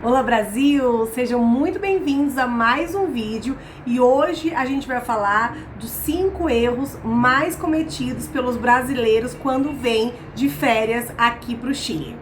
Olá Brasil, sejam muito bem-vindos a mais um vídeo e hoje a gente vai falar dos 5 erros mais cometidos pelos brasileiros quando vêm de férias aqui para o Chile.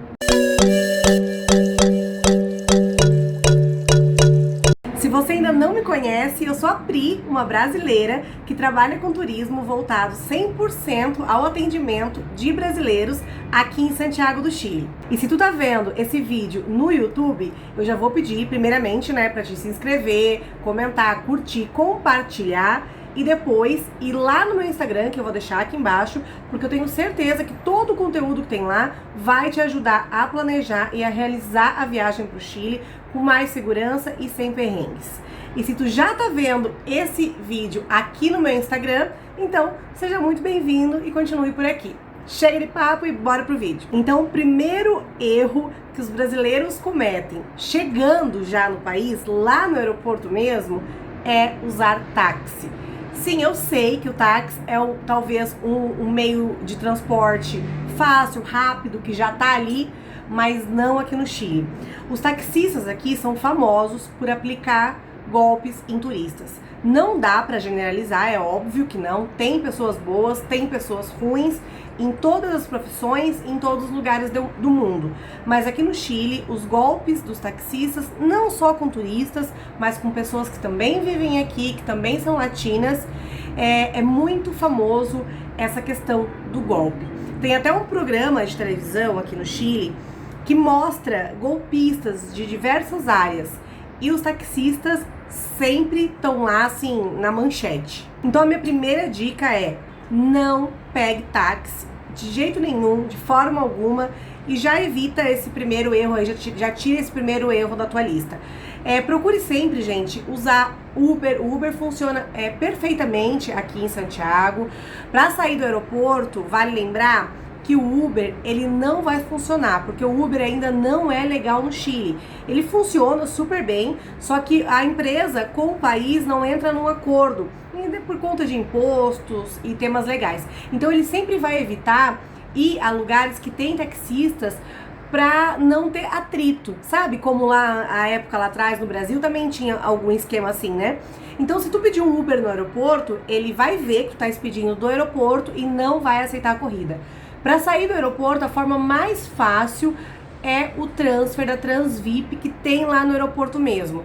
Se você ainda não me conhece, eu sou a Pri, uma brasileira que trabalha com turismo voltado 100% ao atendimento de brasileiros aqui em Santiago do Chile. E se tu tá vendo esse vídeo no YouTube, eu já vou pedir primeiramente, pra te se inscrever, comentar, curtir, compartilhar e depois ir lá no meu Instagram, que eu vou deixar aqui embaixo, porque eu tenho certeza que todo o conteúdo que tem lá vai te ajudar a planejar e a realizar a viagem para o Chile com mais segurança e sem perrengues. E se tu já tá vendo esse vídeo aqui no meu Instagram, então seja muito bem-vindo e continue por aqui. Chega de papo e bora pro vídeo. Então, o primeiro erro que os brasileiros cometem chegando já no país, lá no aeroporto mesmo, é usar táxi. Sim, eu sei que o táxi é talvez um meio de transporte fácil, rápido, que já tá ali, mas não aqui no Chile. Os taxistas aqui são famosos por aplicar golpes em turistas. Não dá para generalizar, é óbvio que não. Tem pessoas boas, tem pessoas ruins em todas as profissões, em todos os lugares do mundo. Mas aqui no Chile, os golpes dos taxistas, não só com turistas, mas com pessoas que também vivem aqui, que também são latinas, é muito famoso essa questão do golpe. Tem até um programa de televisão aqui no Chile que mostra golpistas de diversas áreas e os taxistas sempre estão lá assim na manchete. Então a minha primeira dica é: não pegue táxi de jeito nenhum, de forma alguma, e já evita esse primeiro erro aí, já tira esse primeiro erro da tua lista. Procure sempre, gente, usar Uber. O Uber funciona perfeitamente aqui em Santiago. Para sair do aeroporto, vale lembrar que o Uber, ele não vai funcionar, porque o Uber ainda não é legal no Chile. Ele funciona super bem, só que a empresa com o país não entra num acordo, por conta de impostos e temas legais. Então ele sempre vai evitar ir a lugares que tem taxistas para não ter atrito, sabe? Como lá, a época lá atrás no Brasil também tinha algum esquema assim, né? Então, se tu pedir um Uber no aeroporto, ele vai ver que tu tá pedindo do aeroporto e não vai aceitar a corrida. Para sair do aeroporto, a forma mais fácil é o transfer da Transvip que tem lá no aeroporto mesmo.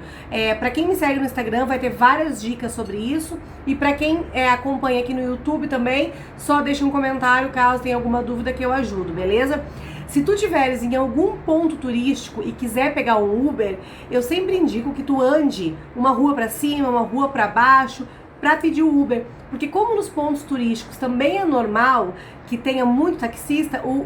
Para quem me segue no Instagram vai ter várias dicas sobre isso, e para quem acompanha aqui no YouTube também, só deixa um comentário caso tenha alguma dúvida que eu ajudo, beleza? Se tu tiveres em algum ponto turístico e quiser pegar um Uber, eu sempre indico que tu ande uma rua para cima, uma rua para baixo, para pedir o Uber, porque como nos pontos turísticos também é normal que tenha muito taxista, o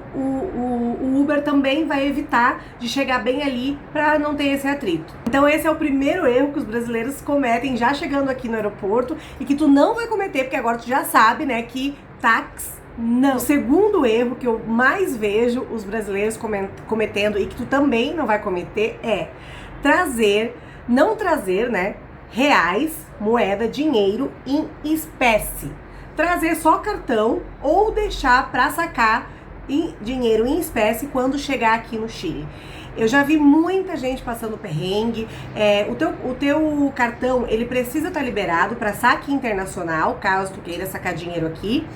Uber também vai evitar de chegar bem ali para não ter esse atrito. Então esse é o primeiro erro que os brasileiros cometem já chegando aqui no aeroporto e que tu não vai cometer, porque agora tu já sabe, né, que táxi não. O segundo erro que eu mais vejo os brasileiros cometendo e que tu também não vai cometer é não trazer, né, reais, moeda, dinheiro em espécie. Trazer só cartão ou deixar para sacar dinheiro em espécie quando chegar aqui no Chile. Eu já vi muita gente passando perrengue. O teu cartão, ele precisa estar liberado para saque internacional, caso tu queira sacar dinheiro aqui.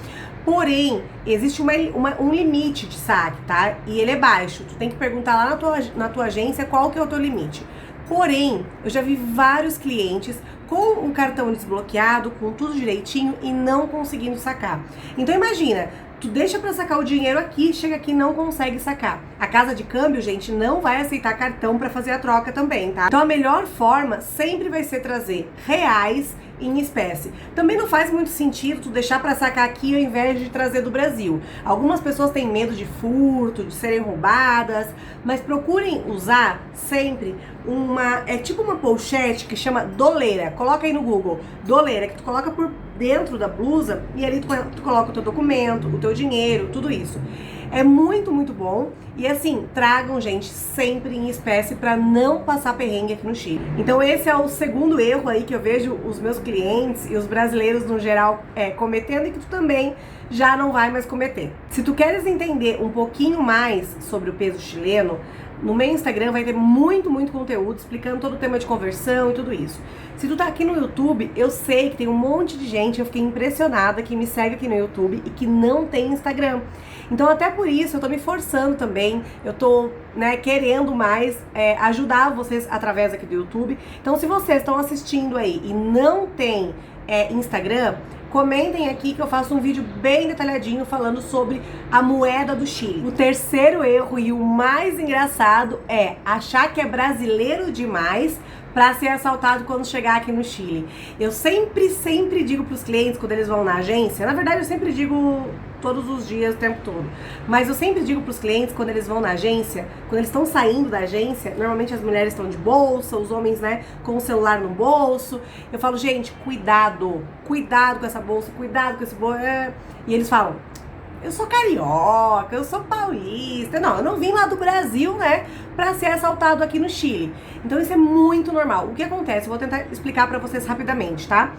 Porém, existe um limite de saque, tá? E ele é baixo. Tu tem que perguntar lá na tua agência qual que é o teu limite. Porém, eu já vi vários clientes com o cartão desbloqueado, com tudo direitinho e não conseguindo sacar. Então imagina, tu deixa para sacar o dinheiro aqui, chega aqui e não consegue sacar. A casa de câmbio, gente, não vai aceitar cartão para fazer a troca também, tá? Então a melhor forma sempre vai ser trazer reais em espécie. Também não faz muito sentido tu deixar para sacar aqui ao invés de trazer do Brasil. Algumas pessoas têm medo de furto, de serem roubadas, mas procurem usar sempre tipo uma pochete que chama doleira. Coloca aí no Google, doleira, que tu coloca por dentro da blusa e ali tu coloca o teu documento, o teu dinheiro, tudo isso. É muito, muito bom. E assim, tragam, gente, sempre em espécie para não passar perrengue aqui no Chile. Então esse é o segundo erro aí que eu vejo os meus clientes e os brasileiros no geral cometendo e que tu também já não vai mais cometer. Se tu queres entender um pouquinho mais sobre o peso chileno, No meu Instagram vai ter muito conteúdo explicando todo o tema de conversão e tudo isso. Se tu tá aqui no YouTube, eu sei que tem um monte de gente, eu fiquei impressionada, que me segue aqui no YouTube e que não tem Instagram. Então até por isso eu tô me forçando também, eu tô, né, querendo mais ajudar vocês através aqui do YouTube. Então se vocês estão assistindo aí e não tem Instagram, comentem aqui que eu faço um vídeo bem detalhadinho falando sobre a moeda do Chile. O terceiro erro e o mais engraçado é achar que é brasileiro demais para ser assaltado quando chegar aqui no Chile. Eu sempre digo para os clientes quando eles vão na agência, na verdade eu sempre digo todos os dias, o tempo todo, mas eu sempre digo para os clientes quando eles vão na agência, quando eles estão saindo da agência, normalmente as mulheres estão de bolsa, os homens, né, com o celular no bolso, eu falo, gente, cuidado com essa bolsa, cuidado com esse bolso, e eles falam, eu sou carioca, eu sou paulista. Não, eu não vim lá do Brasil, né, pra ser assaltado aqui no Chile. Então isso é muito normal. O que acontece? Eu vou tentar explicar pra vocês rapidamente, tá?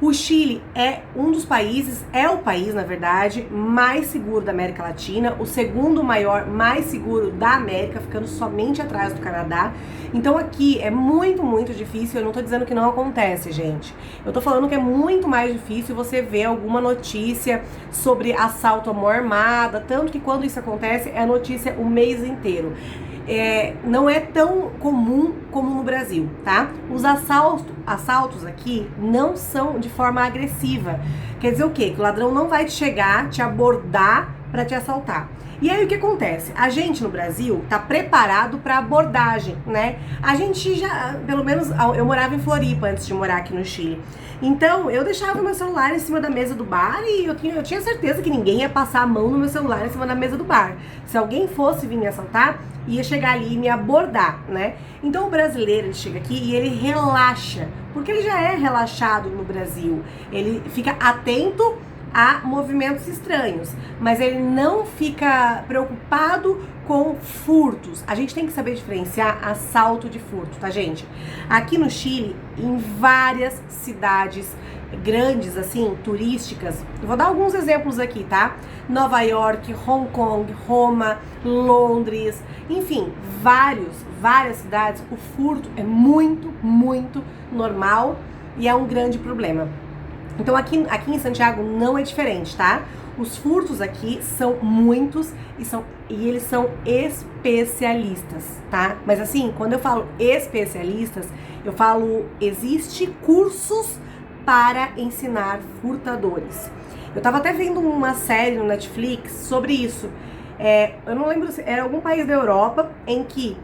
O Chile é um dos países, é o país, na verdade, mais seguro da América Latina, o segundo maior, mais seguro da América, ficando somente atrás do Canadá. Então aqui é muito difícil, eu não tô dizendo que não acontece, gente. Eu tô falando que é muito mais difícil você ver alguma notícia sobre assalto à mão armada, tanto que quando isso acontece é notícia o mês inteiro. Não é tão comum como no Brasil, tá? Os assaltos aqui não são de forma agressiva. Quer dizer o quê? Que o ladrão não vai chegar, te abordar para te assaltar. E aí o que acontece? A gente no Brasil tá preparado para abordagem, né? A gente já, pelo menos, eu morava em Floripa antes de morar aqui no Chile. Então, eu deixava o meu celular em cima da mesa do bar e eu tinha certeza que ninguém ia passar a mão no meu celular em cima da mesa do bar. Se alguém fosse vir me assaltar, ia chegar ali e me abordar, né? Então o brasileiro, ele chega aqui e ele relaxa, porque ele já é relaxado no Brasil. Ele fica atento a movimentos estranhos, mas ele não fica preocupado com furtos. A gente tem que saber diferenciar assalto de furto, tá, gente? Aqui no Chile, em várias cidades grandes, assim, turísticas, eu vou dar alguns exemplos aqui, tá? Nova York, Hong Kong, Roma, Londres, enfim, várias cidades, o furto é muito normal e é um grande problema. Então aqui em Santiago não é diferente, tá? Os furtos aqui são muitos e eles são especialistas, tá? Mas assim, quando eu falo especialistas, eu falo, existe cursos para ensinar furtadores. Eu tava até vendo uma série no Netflix sobre isso. Eu não lembro se era algum país da Europa em que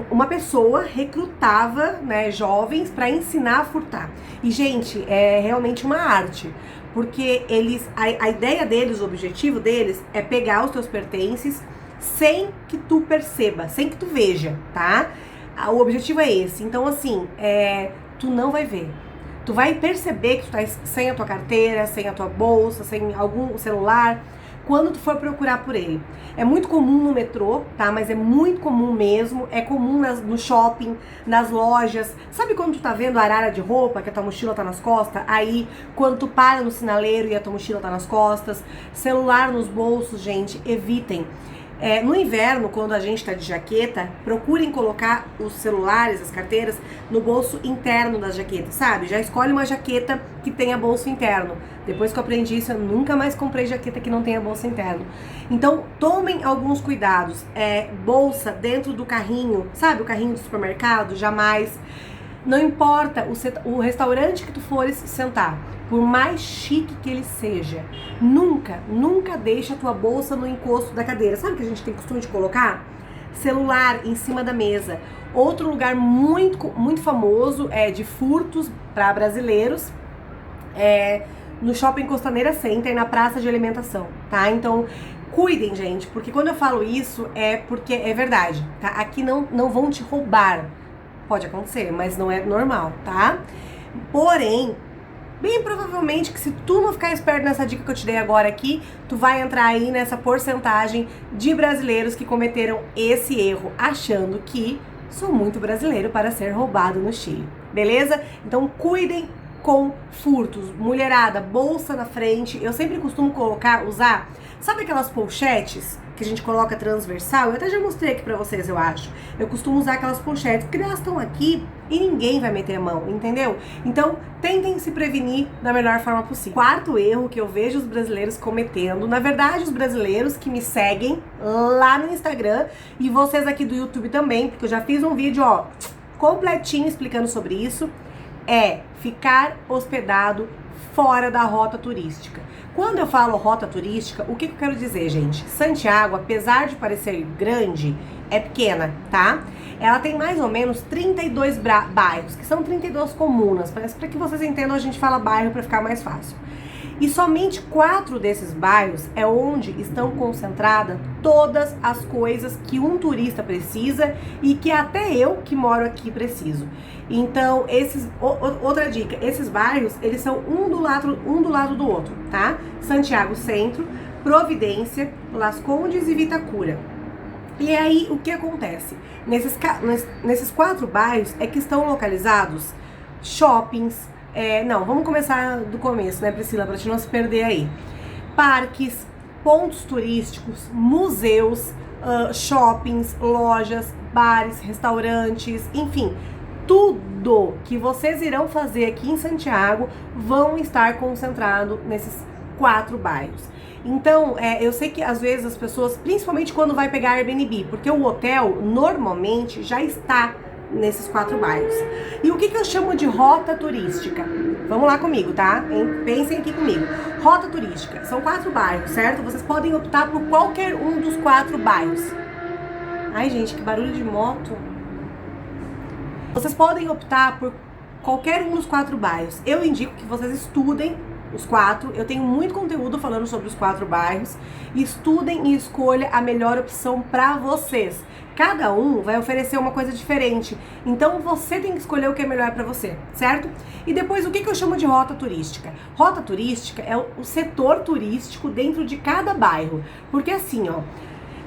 uma pessoa recrutava, né, jovens para ensinar a furtar. E, gente, é realmente uma arte. Porque a ideia deles, o objetivo deles é pegar os teus pertences sem que tu perceba, sem que tu veja, tá? O objetivo é esse. Então, assim, tu não vai ver. Tu vai perceber que tu tá sem a tua carteira, sem a tua bolsa, sem algum celular, quando tu for procurar por ele. É muito comum no metrô, tá? Mas é muito comum mesmo. É comum no shopping, nas lojas. Sabe quando tu tá vendo a arara de roupa, que a tua mochila tá nas costas? Aí, quando tu para no sinaleiro e a tua mochila tá nas costas. Celular nos bolsos, gente, evitem. No inverno, quando a gente tá de jaqueta, procurem colocar os celulares, as carteiras, no bolso interno da jaqueta, sabe? Já escolhe uma jaqueta que tenha bolso interno. Depois que eu aprendi isso, eu nunca mais comprei jaqueta que não tenha bolso interno. Então, tomem alguns cuidados. Bolsa dentro do carrinho, sabe? O carrinho do supermercado, jamais. Não importa o restaurante que tu fores sentar, por mais chique que ele seja, nunca deixa a tua bolsa no encosto da cadeira. Sabe o que a gente tem costume de colocar? Celular em cima da mesa. Outro lugar muito famoso de furtos para brasileiros no Shopping Costaneira Center, na praça de alimentação, tá? Então, cuidem, gente, porque quando eu falo isso é porque é verdade, tá? Aqui não vão te roubar. Pode acontecer, mas não é normal, tá? Porém, bem provavelmente que se tu não ficar esperto nessa dica que eu te dei agora aqui, tu vai entrar aí nessa porcentagem de brasileiros que cometeram esse erro, achando que sou muito brasileiro para ser roubado no Chile, beleza? Então cuidem com furtos. Mulherada, bolsa na frente. Eu sempre costumo usar, sabe aquelas pochetes que a gente coloca transversal? Eu até já mostrei aqui pra vocês, eu acho. Eu costumo usar aquelas pochetes, porque elas estão aqui e ninguém vai meter a mão, entendeu? Então, tentem se prevenir da melhor forma possível. Quarto erro que eu vejo os brasileiros cometendo, na verdade, os brasileiros que me seguem lá no Instagram e vocês aqui do YouTube também, porque eu já fiz um vídeo, ó, completinho explicando sobre isso, é ficar hospedado fora da rota turística. Quando eu falo rota turística, o que eu quero dizer, gente? Santiago, apesar de parecer grande, é pequena, tá? Ela tem mais ou menos 32 bairros, que são 32 comunas. Mas para que vocês entendam, a gente fala bairro para ficar mais fácil. E somente 4 desses bairros é onde estão concentradas todas as coisas que um turista precisa e que até eu que moro aqui preciso. Então, outra dica, esses bairros, eles são um do lado do outro, tá? Santiago Centro, Providência, Las Condes e Vitacura. E aí, o que acontece? Nesses 4 bairros é que estão localizados shoppings. Não, vamos começar do começo, né, Priscila, pra gente não se perder aí. Parques, pontos turísticos, museus, shoppings, lojas, bares, restaurantes, enfim, tudo que vocês irão fazer aqui em Santiago vão estar concentrado nesses 4 bairros. Então, eu sei que às vezes as pessoas, principalmente quando vai pegar Airbnb, porque o hotel normalmente já está nesses 4 bairros. E o que eu chamo de rota turística? Vamos lá comigo, tá? Pensem aqui comigo. Rota turística, são 4 bairros, certo? Vocês podem optar por qualquer um dos 4 bairros. Ai, gente, que barulho de moto. Vocês podem optar por qualquer um dos 4 bairros. Eu indico que vocês estudem os 4, eu tenho muito conteúdo falando sobre os 4 bairros. Estudem e escolha a melhor opção para vocês. Cada um vai oferecer uma coisa diferente, então você tem que escolher o que é melhor para você, certo? E depois, o que eu chamo de rota turística? Rota turística é o setor turístico dentro de cada bairro, porque assim, ó,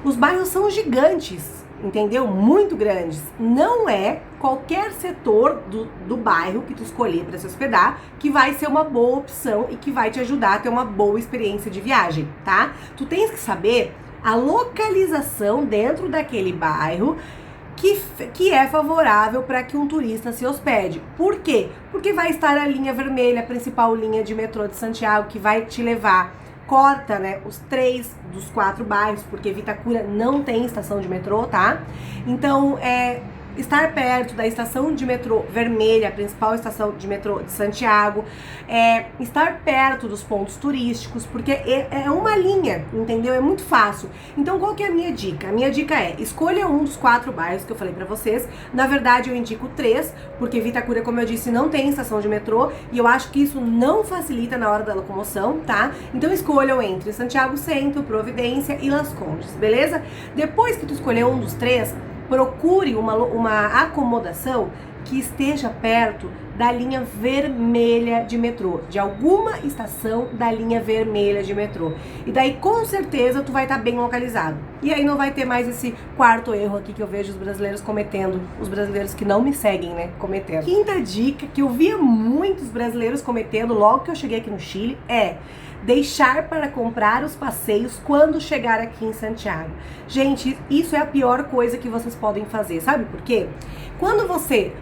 os bairros são gigantes, entendeu? Muito grandes. Não é qualquer setor do bairro que tu escolher para se hospedar que vai ser uma boa opção e que vai te ajudar a ter uma boa experiência de viagem, tá? Tu tens que saber a localização dentro daquele bairro que é favorável para que um turista se hospede. Por quê? Porque vai estar a linha vermelha, a principal linha de metrô de Santiago, que vai te levar, corta, né, os 3 dos 4 bairros, porque Vitacura não tem estação de metrô, tá? Então, estar perto da estação de metrô vermelha, a principal estação de metrô de Santiago, estar perto dos pontos turísticos, porque é uma linha, entendeu? É muito fácil. Então, qual que é a minha dica? A minha dica é, escolha um dos 4 bairros que eu falei pra vocês. Na verdade, eu indico 3, porque Vitacura, como eu disse, não tem estação de metrô, e eu acho que isso não facilita na hora da locomoção, tá? Então, escolham entre Santiago Centro, Providência e Las Condes, beleza? Depois que tu escolher um dos 3, procure uma acomodação que esteja perto da linha vermelha de metrô, de alguma estação da linha vermelha de metrô. E daí, com certeza, tu vai estar bem localizado. E aí não vai ter mais esse 4º erro aqui que eu vejo os brasileiros cometendo, os brasileiros que não me seguem, né, cometendo. Quinta dica que eu via muitos brasileiros cometendo logo que eu cheguei aqui no Chile é deixar para comprar os passeios quando chegar aqui em Santiago. Gente, isso é a pior coisa que vocês podem fazer, sabe por quê? Quando você,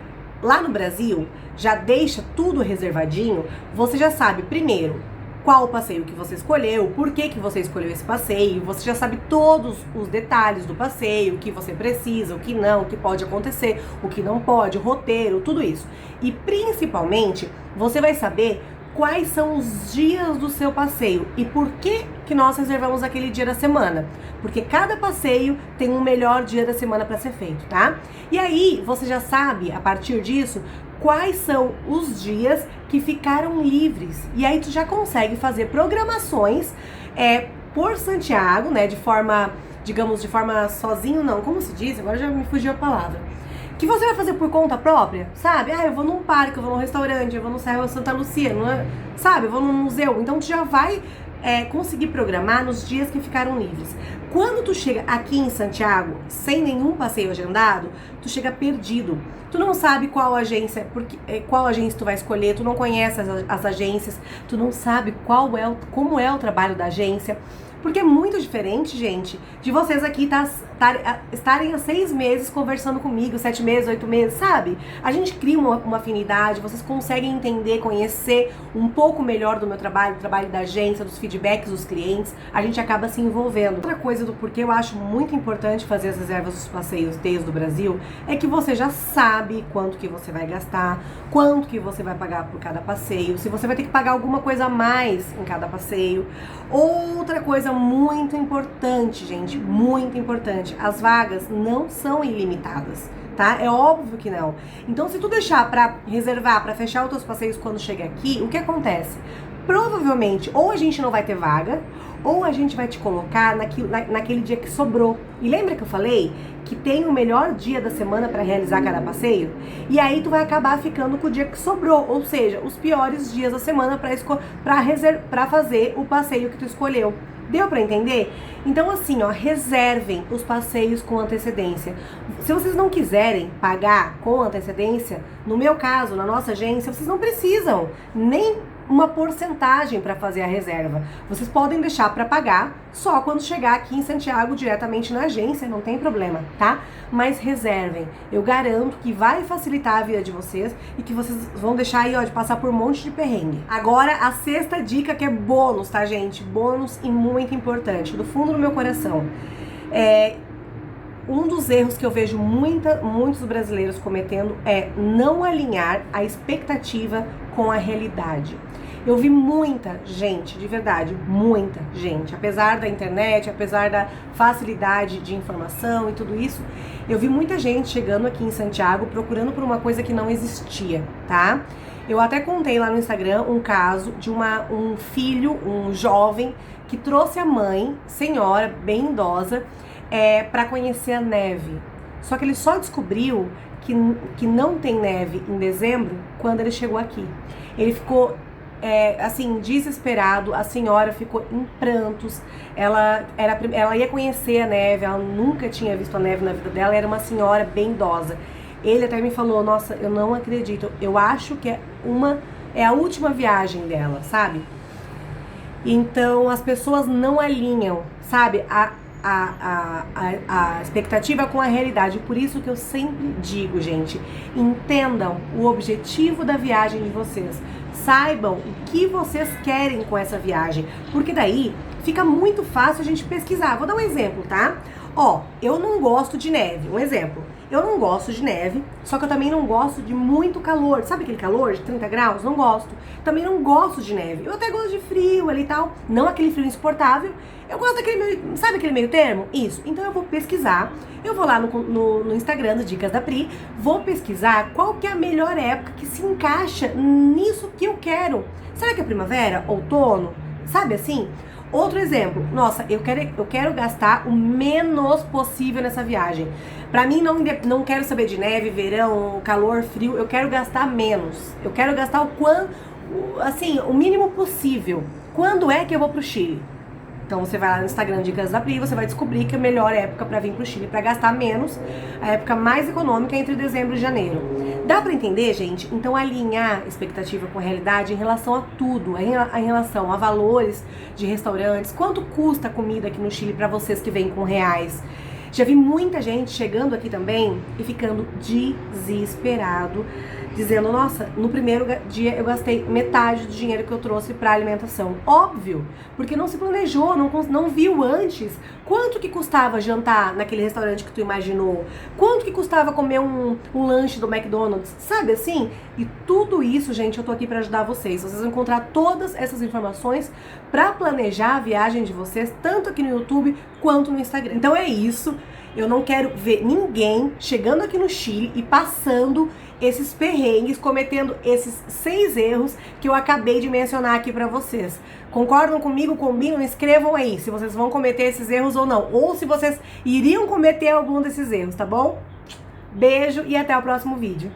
lá no Brasil, já deixa tudo reservadinho, você já sabe, primeiro, qual o passeio que você escolheu, por que você escolheu esse passeio, você já sabe todos os detalhes do passeio, o que você precisa, o que não, o que pode acontecer, o que não pode, o roteiro, tudo isso. E principalmente, você vai saber quais são os dias do seu passeio e por que nós reservamos aquele dia da semana. Porque cada passeio tem um melhor dia da semana para ser feito, tá? E aí, você já sabe, a partir disso, quais são os dias que ficaram livres. E aí, tu já consegue fazer programações por Santiago, né? De forma, digamos, de forma sozinho, não. Como se diz? Agora já me fugiu a palavra. Que você vai fazer por conta própria, sabe? Eu vou num parque, eu vou num restaurante, eu vou no Cerro Santa Lucia, sabe? Eu vou num museu. Então, tu já vai conseguir programar nos dias que ficaram livres. quando tu chega aqui em Santiago, sem nenhum passeio agendado, tu chega perdido. Tu não sabe qual agência tu vai escolher, tu não conhece as agências, tu não sabe como é o trabalho da agência. Porque é muito diferente, gente, de vocês aqui estarem há 6 meses conversando comigo, 7 meses, 8 meses, sabe? A gente cria uma afinidade, vocês conseguem entender, conhecer um pouco melhor do meu trabalho, do trabalho da agência, dos feedbacks dos clientes, a gente acaba se envolvendo. Outra coisa do porquê eu acho muito importante fazer as reservas dos passeios desde o Brasil é que você já sabe quanto que você vai gastar, quanto que você vai pagar por cada passeio, se você vai ter que pagar alguma coisa a mais em cada passeio. Outra coisa muito importante, gente, muito importante, as vagas não são ilimitadas, tá? É óbvio que não. Então, se tu deixar pra reservar, pra fechar os teus passeios quando chega aqui, o que acontece? Provavelmente, ou a gente não vai ter vaga, ou a gente vai te colocar naquele dia que sobrou. E lembra que eu falei que tem o melhor dia da semana para realizar cada passeio? E aí tu vai acabar ficando com o dia que sobrou, ou seja, os piores dias da semana para fazer o passeio que tu escolheu. Deu pra entender? Então assim, ó, reservem os passeios com antecedência. Se vocês não quiserem pagar com antecedência, no meu caso, na nossa agência, vocês não precisam nem uma porcentagem para fazer a reserva. Vocês podem deixar para pagar só quando chegar aqui em Santiago diretamente na agência, não tem problema, tá? Mas reservem. Eu garanto que vai facilitar a vida de vocês e que vocês vão deixar aí, ó, de passar por um monte de perrengue. Agora, a 6ª dica, que é bônus, tá, gente? Bônus e muito importante, do fundo do meu coração. Um dos erros que eu vejo muitos brasileiros cometendo é não alinhar a expectativa com a realidade. Eu vi muita gente, de verdade, muita gente, apesar da internet, apesar da facilidade de informação e tudo isso, eu vi muita gente chegando aqui em Santiago procurando por uma coisa que não existia, tá? Eu até contei lá no Instagram um caso de um filho, um jovem, que trouxe a mãe, senhora, bem idosa, para conhecer a neve. Só que ele só descobriu que não tem neve em dezembro quando ele chegou aqui. Ele ficou assim, desesperado, a senhora ficou em prantos, ela ia conhecer a neve, ela nunca tinha visto a neve na vida dela, era uma senhora bem idosa. Ele até me falou, nossa, eu não acredito, eu acho que é a última viagem dela, sabe? Então, as pessoas não alinham, sabe, a expectativa com a realidade. Por isso que eu sempre digo, gente, entendam o objetivo da viagem de vocês. Saibam o que vocês querem com essa viagem, porque daí fica muito fácil a gente pesquisar. Vou dar um exemplo, tá? Ó, eu não gosto de neve, um exemplo. Eu não gosto de neve, só que eu também não gosto de muito calor. Sabe aquele calor de 30 graus? Não gosto. Também não gosto de neve. Eu até gosto de frio ali e tal. Não aquele frio insuportável. Eu gosto sabe aquele meio termo? Isso. Então eu vou pesquisar. Eu vou lá no Instagram do Dicas da Pri. Vou pesquisar qual que é a melhor época que se encaixa nisso que eu quero. Será que é primavera? Outono? Sabe assim? Outro exemplo, nossa, eu quero gastar o menos possível nessa viagem. Pra mim, não quero saber de neve, verão, calor, frio, eu quero gastar menos. Eu quero gastar o mínimo possível. Quando é que eu vou pro Chile? Então você vai lá no Instagram Dicas da Pri, você vai descobrir que a melhor época para vir pro Chile, para gastar menos, a época mais econômica é entre dezembro e janeiro. Dá para entender, gente? Então alinhar expectativa com a realidade em relação a tudo, em relação a valores de restaurantes, quanto custa a comida aqui no Chile para vocês que vêm com reais. Já vi muita gente chegando aqui também e ficando desesperado, dizendo, nossa, no primeiro dia eu gastei metade do dinheiro que eu trouxe para alimentação. Óbvio, porque não se planejou, não viu antes quanto que custava jantar naquele restaurante que tu imaginou, quanto que custava comer um lanche do McDonald's, sabe assim? E tudo isso, gente, eu tô aqui para ajudar vocês. Vocês vão encontrar todas essas informações para planejar a viagem de vocês, tanto aqui no YouTube quanto no Instagram. Então é isso. Eu não quero ver ninguém chegando aqui no Chile e passando esses perrengues, cometendo esses 6 erros que eu acabei de mencionar aqui pra vocês. Concordam comigo? Combinam? Escrevam aí se vocês vão cometer esses erros ou não. Ou se vocês iriam cometer algum desses erros, tá bom? Beijo e até o próximo vídeo.